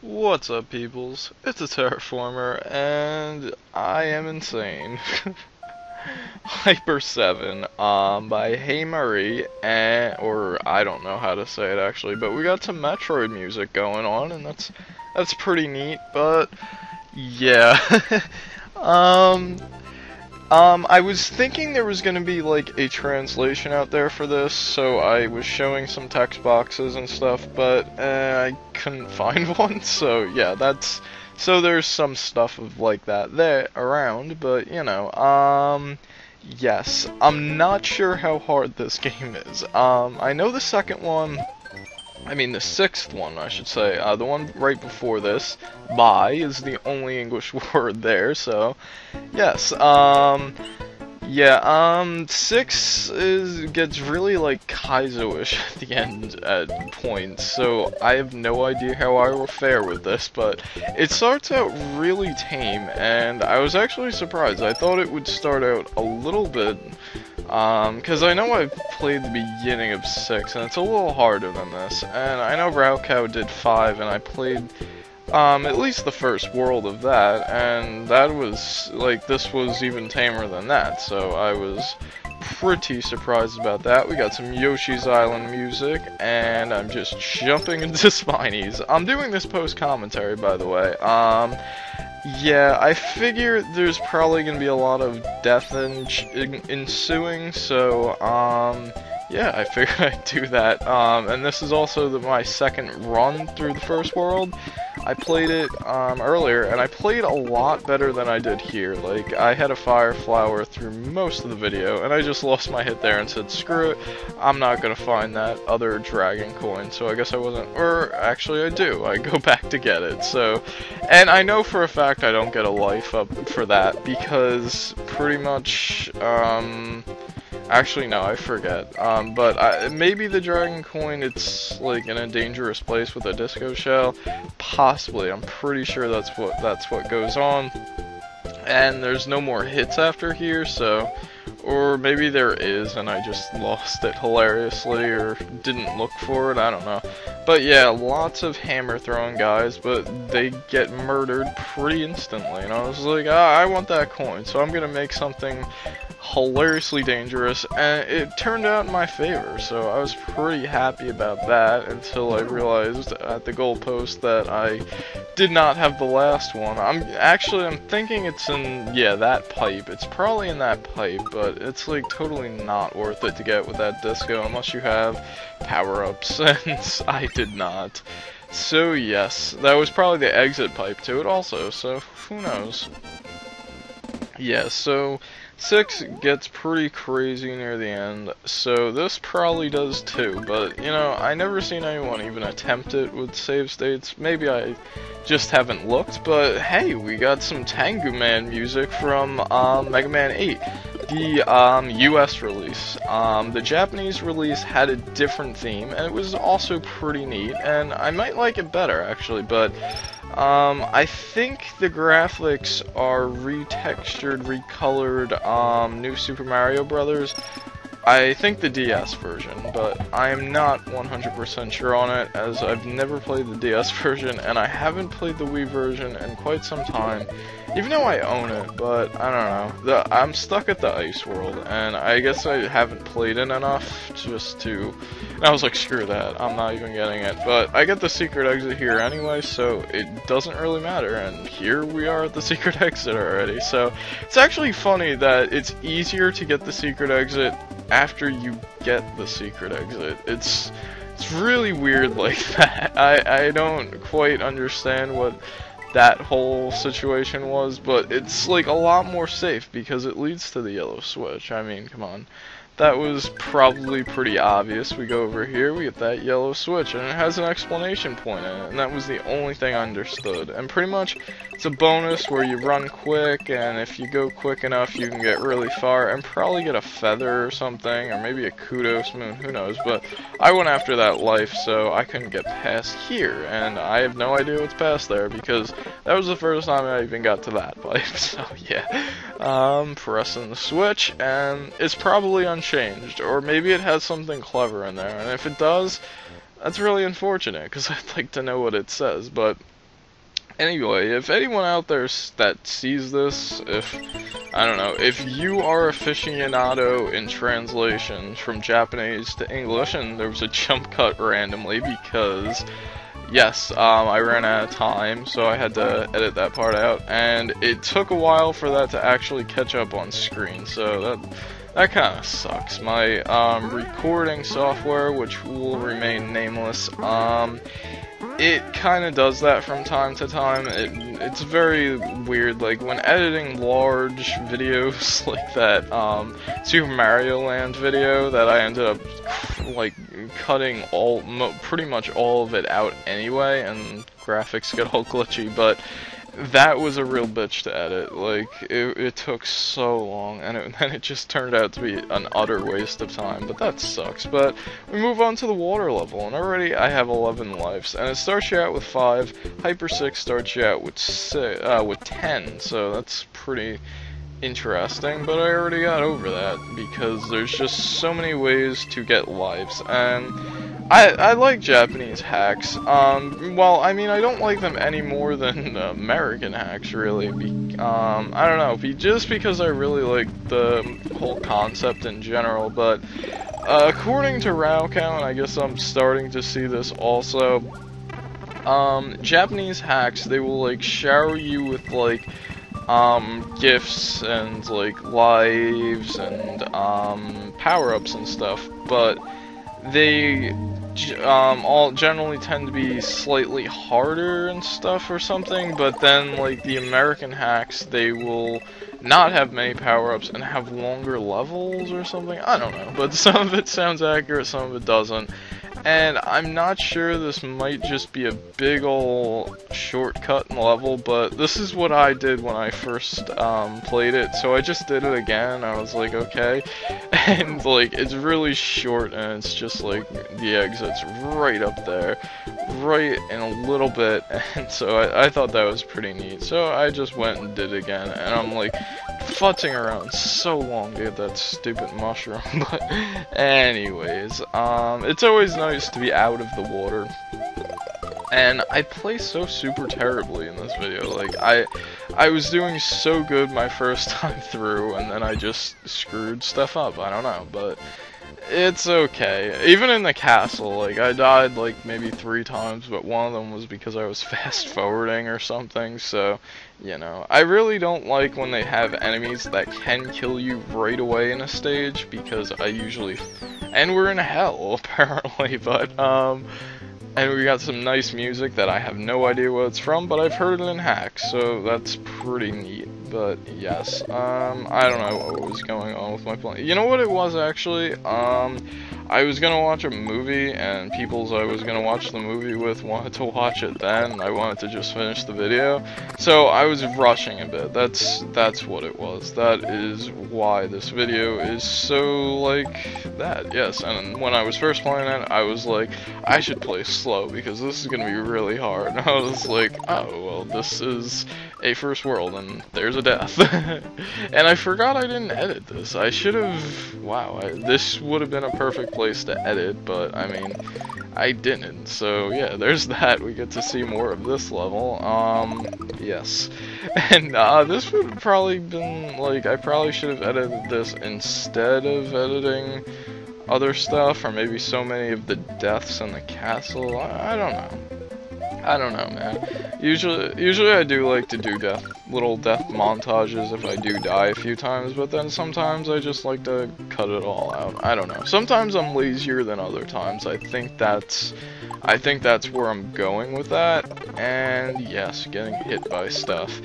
What's up, peoples? It's a Terraformer, and I am insane. Hyper 7, by Hey Marie, and, or I don't know how to say it actually, but we got some Metroid music going on, and that's pretty neat, but, yeah. um, I was thinking there was gonna be like a translation out there for this, so I was showing some text boxes and stuff, but I couldn't find one. So yeah, so there's some stuff of like that there around, but you know, yes, I'm not sure how hard this game is. I know the second one. The sixth one, I should say. The one right before this, "bye," is the only English word there, so, yes, yeah, 6 gets really, like, Kaizo-ish at the end at points, so I have no idea how I will fare with this, but it starts out really tame, and I was actually surprised. I thought it would start out a little bit, because I know I've played the beginning of 6, and it's a little harder than this, and I know Raocow did 5, and I played, at least the first world of that, and that was, like, this was even tamer than that, so I was pretty surprised about that. We got some Yoshi's Island music, and I'm just jumping into Spinies. I'm doing this post-commentary, by the way. Yeah, I figure there's probably gonna be a lot of death ensuing, so, yeah, I figured I'd do that. And this is also my second run through the first world. I played it, earlier, and I played a lot better than I did here. Like, I had a fire flower through most of the video, and I just lost my hit there and said, screw it, I'm not gonna find that other dragon coin, so I guess I wasn't, or actually I do, I go back to get it, so, and I know for a fact I don't get a life up for that, because pretty much, actually, no, I forget. But maybe the dragon coin, it's like in a dangerous place with a disco shell. Possibly, I'm pretty sure that's what goes on. And there's no more hits after here, so, or maybe there is, and I just lost it hilariously, or didn't look for it. I don't know. But yeah, lots of hammer throwing guys, but they get murdered pretty instantly. And I was like, I want that coin, so I'm gonna make something hilariously dangerous, and it turned out in my favor, so I was pretty happy about that until I realized at the goalpost that I did not have the last one. I'm thinking it's in, yeah, that pipe. It's probably in that pipe, but it's like totally not worth it to get with that disco unless you have power-ups, and I did not. So yes, that was probably the exit pipe to it also, so who knows. Yeah, so 6 gets pretty crazy near the end, so this probably does too, but, you know, I never seen anyone even attempt it with save states. Maybe I just haven't looked, but hey, we got some Tengu Man music from Mega Man 8, the US release. The Japanese release had a different theme, and it was also pretty neat, and I might like it better, actually, but I think the graphics are retextured, recolored, New Super Mario Brothers. I think the DS version, but I am not 100% sure on it, as I've never played the DS version, and I haven't played the Wii version in quite some time, even though I own it, but I don't know. I'm stuck at the Ice World, and I guess I haven't played it enough just to, and I was like, screw that, I'm not even getting it, but I get the secret exit here anyway, so it doesn't really matter, and here we are at the secret exit already, so it's actually funny that it's easier to get the secret exit after you get the secret exit. It's really weird like that. I don't quite understand what that whole situation was, but it's like a lot more safe because it leads to the yellow switch. I mean, come on. That was probably pretty obvious. We go over here, we get that yellow switch, and it has an exclamation point in it, and that was the only thing I understood. And pretty much, it's a bonus where you run quick, and if you go quick enough, you can get really far, and probably get a feather or something, or maybe a kudos moon, who knows, but I went after that life, so I couldn't get past here, and I have no idea what's past there, because that was the first time I even got to that pipe, so yeah. Pressing the switch, and it's probably unchanged, or maybe it has something clever in there, and if it does, that's really unfortunate, because I'd like to know what it says, but Anyway, if anyone out there that sees this, I don't know, if you are aficionado in translation from Japanese to English, and there was a jump cut randomly because, yes, I ran out of time, so I had to edit that part out, and it took a while for that to actually catch up on screen, so that kind of sucks. My recording software, which will remain nameless, it kind of does that from time to time. It's very weird, like when editing large videos like that Super Mario Land video that I ended up like cutting pretty much all of it out anyway, and graphics get all glitchy, but that was a real bitch to edit. Like, it took so long, and then it just turned out to be an utter waste of time, but that sucks. But we move on to the water level, and already I have 11 lives, and it starts you out with 5, Hyper 6 starts you out with 10, so that's pretty interesting, but I already got over that, because there's just so many ways to get lives, and I like Japanese hacks. Well, I mean, I don't like them any more than American hacks, really. I don't know, just because I really like the whole concept in general, but according to Raocount, I guess I'm starting to see this also, Japanese hacks, they will, like, shower you with, like, gifts and, like, lives and, power-ups and stuff, but they all generally tend to be slightly harder and stuff or something, but then, like, the American hacks, they will not have many power-ups and have longer levels or something. I don't know, but some of it sounds accurate, some of it doesn't. And I'm not sure, this might just be a big ol' shortcut in the level, but this is what I did when I first played it, so I just did it again. I was like, okay, and like, it's really short, and it's just like the exit's right up there, right in a little bit, and so I thought that was pretty neat. So I just went and did it again, and I'm like futzing around so long to get that stupid mushroom. But anyways, it's always nice to be out of the water. And I play so super terribly in this video. Like, I was doing so good my first time through, and then I just screwed stuff up. I don't know, but it's okay. Even in the castle, like, I died like maybe 3 times, but one of them was because I was fast forwarding or something, so, you know. I really don't like when they have enemies that can kill you right away in a stage, because I usually, and we're in hell, apparently, but, and we got some nice music that I have no idea what it's from, but I've heard it in hacks, so that's pretty neat. But yes, I don't know what was going on with my plan. You know what it was, actually? I was gonna watch a movie, and peoples I was gonna watch the movie with wanted to watch it then. I wanted to just finish the video, so I was rushing a bit. That's what it was. That is why this video is so like that. Yes, and when I was first playing it, I was like, I should play slow because this is gonna be really hard. And I was like, oh well, this is a first world, and there's a death. And I forgot I didn't edit this. I should have. Wow, this would have been a perfect place to edit, but I mean, I didn't. So yeah, there's that. We get to see more of this level. Yes, and this would have probably been like, I probably should have edited this instead of editing other stuff, or maybe so many of the deaths in the castle. I don't know. I don't know, man. Usually I do like to do little death montages if I do die a few times, but then sometimes I just like to cut it all out. I don't know. Sometimes I'm lazier than other times. I think that's where I'm going with that. And yes, getting hit by stuff.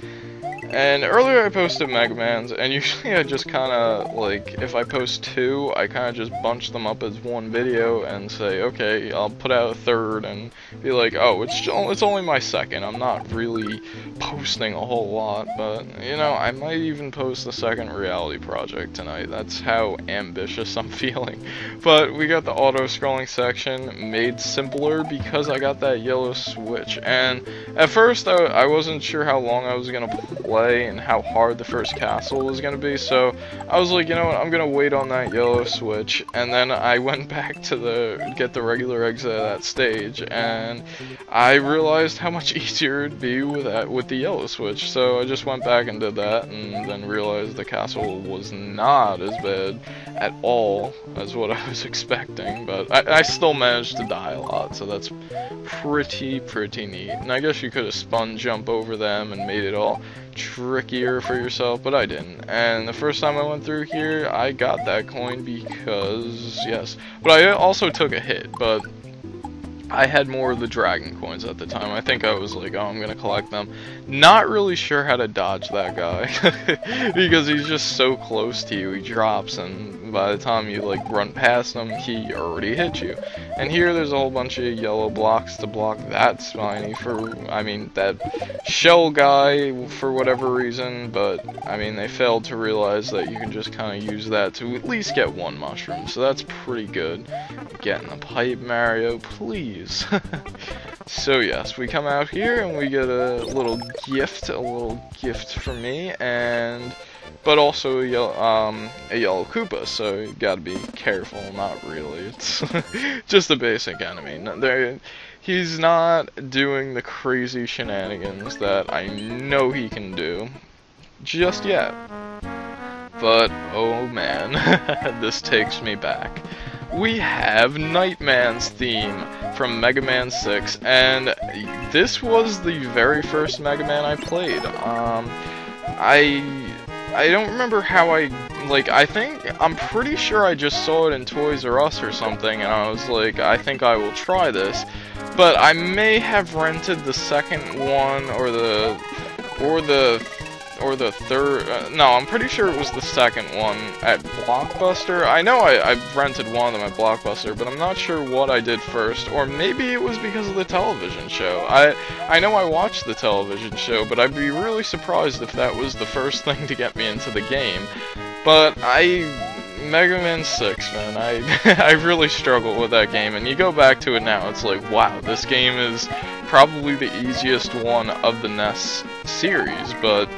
And earlier I posted Mega Mans, and usually I just kinda, like, if I post 2, I kinda just bunch them up as one video and say, okay, I'll put out a third, and be like, oh, it's only my second, I'm not really posting a whole lot, but, you know, I might even post the second reality project tonight. That's how ambitious I'm feeling. But we got the auto-scrolling section made simpler because I got that yellow switch, and at first I wasn't sure how long I was gonna play delay and how hard the first castle was going to be, so I was like, you know what, I'm going to wait on that yellow switch, and then I went back to get the regular exit of that stage, and I realized how much easier it'd be with the yellow switch, so I just went back and did that, and then realized the castle was not as bad at all as what I was expecting, but I still managed to die a lot, so that's pretty neat. And I guess you could have spun jump over them and made it all trickier for yourself, but I didn't. And the first time I went through here, I got that coin because, yes. But I also took a hit, but I had more of the dragon coins at the time. I think I was like, oh, I'm gonna collect them. Not really sure how to dodge that guy because he's just so close to you. He drops, and by the time you like run past him, he already hit you. And here, there's a whole bunch of yellow blocks to block that spiny that shell guy for whatever reason. But I mean, they failed to realize that you can just kind of use that to at least get one mushroom. So that's pretty good. Get in the pipe, Mario, please. So yes, we come out here and we get a little gift from me, but also a yellow Koopa, so you gotta be careful. Not really, it's just a basic enemy. He's not doing the crazy shenanigans that I know he can do just yet. But oh man, this takes me back. We have Nightman's theme from Mega Man 6, and this was the very first Mega Man I played. I don't remember how I'm pretty sure I just saw it in Toys R Us or something, and I was like, I think I will try this. But I may have rented the second one or the third, no, I'm pretty sure it was the second one at Blockbuster. I know I rented one of them at Blockbuster, but I'm not sure what I did first, or maybe it was because of the television show. I know I watched the television show, but I'd be really surprised if that was the first thing to get me into the game. But Mega Man 6, man, I really struggle with that game, and you go back to it now, it's like, wow, this game is probably the easiest one of the NES series, but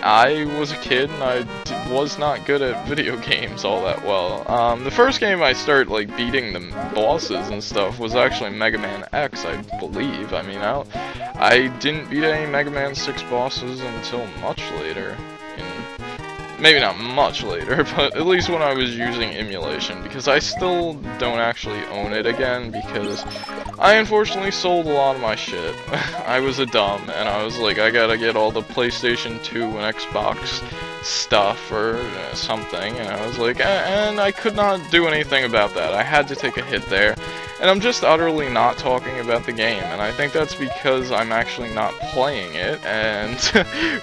I was a kid and I was not good at video games all that well. The first game I started like beating the bosses and stuff was actually Mega Man X, I believe. I mean, I didn't beat any Mega Man 6 bosses until much later. Maybe not much later, but at least when I was using emulation, because I still don't actually own it again, because I unfortunately sold a lot of my shit. I was a dumb, and I was like, I gotta get all the PlayStation 2 and Xbox stuff or something, and I was like, and I could not do anything about that. I had to take a hit there, and I'm just utterly not talking about the game, and I think that's because I'm actually not playing it, and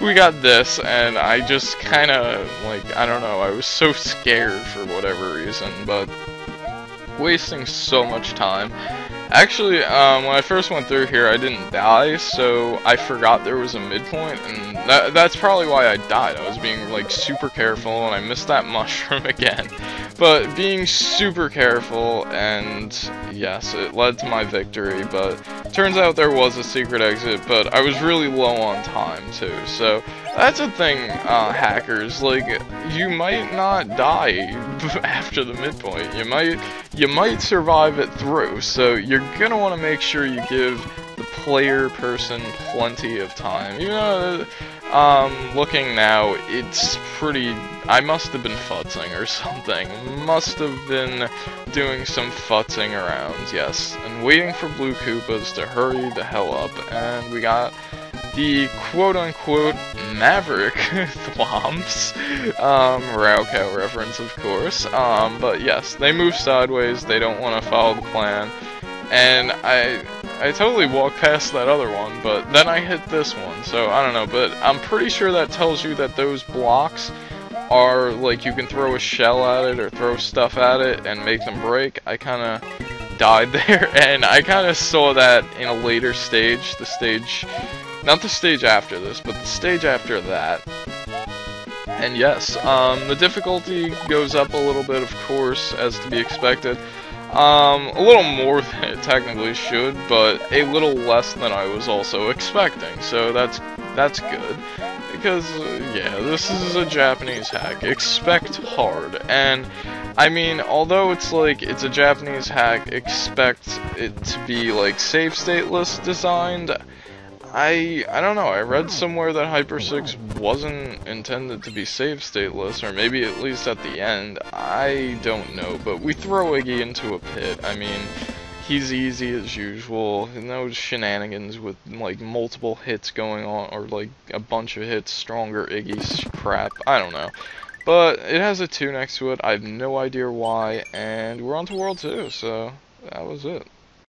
we got this, and I just kinda, like, I don't know, I was so scared for whatever reason, but wasting so much time. Actually, when I first went through here, I didn't die, so I forgot there was a midpoint, and that's probably why I died. I was being, like, super careful, and I missed that mushroom again. But being super careful, and yes, it led to my victory, but turns out there was a secret exit, but I was really low on time, too, so that's a thing, hackers, like, you might not die after the midpoint. You might survive it through, so you're gonna want to make sure you give the player person plenty of time. Even though, looking now, it's pretty, I must have been futzing or something. Must have been doing some futzing around, yes. And waiting for Blue Koopas to hurry the hell up, and we got the quote-unquote Maverick Thwomps, Raocow reference, of course, but yes, they move sideways, they don't want to follow the plan, and I totally walked past that other one, but then I hit this one, so I don't know, but I'm pretty sure that tells you that those blocks are, like, you can throw a shell at it or throw stuff at it and make them break. I kinda died there, and I kinda saw that in a later stage, not the stage after this, but the stage after that. And yes, the difficulty goes up a little bit, of course, as to be expected. A little more than it technically should, but a little less than I was also expecting, so that's good. because, yeah, this is a Japanese hack. Expect hard. And, I mean, although it's like, it's a Japanese hack, expect it to be, like, save stateless designed. I don't know, I read somewhere that Hyper 6 wasn't intended to be save stateless, or maybe at least at the end, I don't know, but we throw Iggy into a pit. I mean, he's easy as usual, no shenanigans with like multiple hits going on, or like a bunch of hits, stronger Iggy's crap, I don't know. But it has a 2 next to it, I have no idea why, and we're on to World 2, so that was it.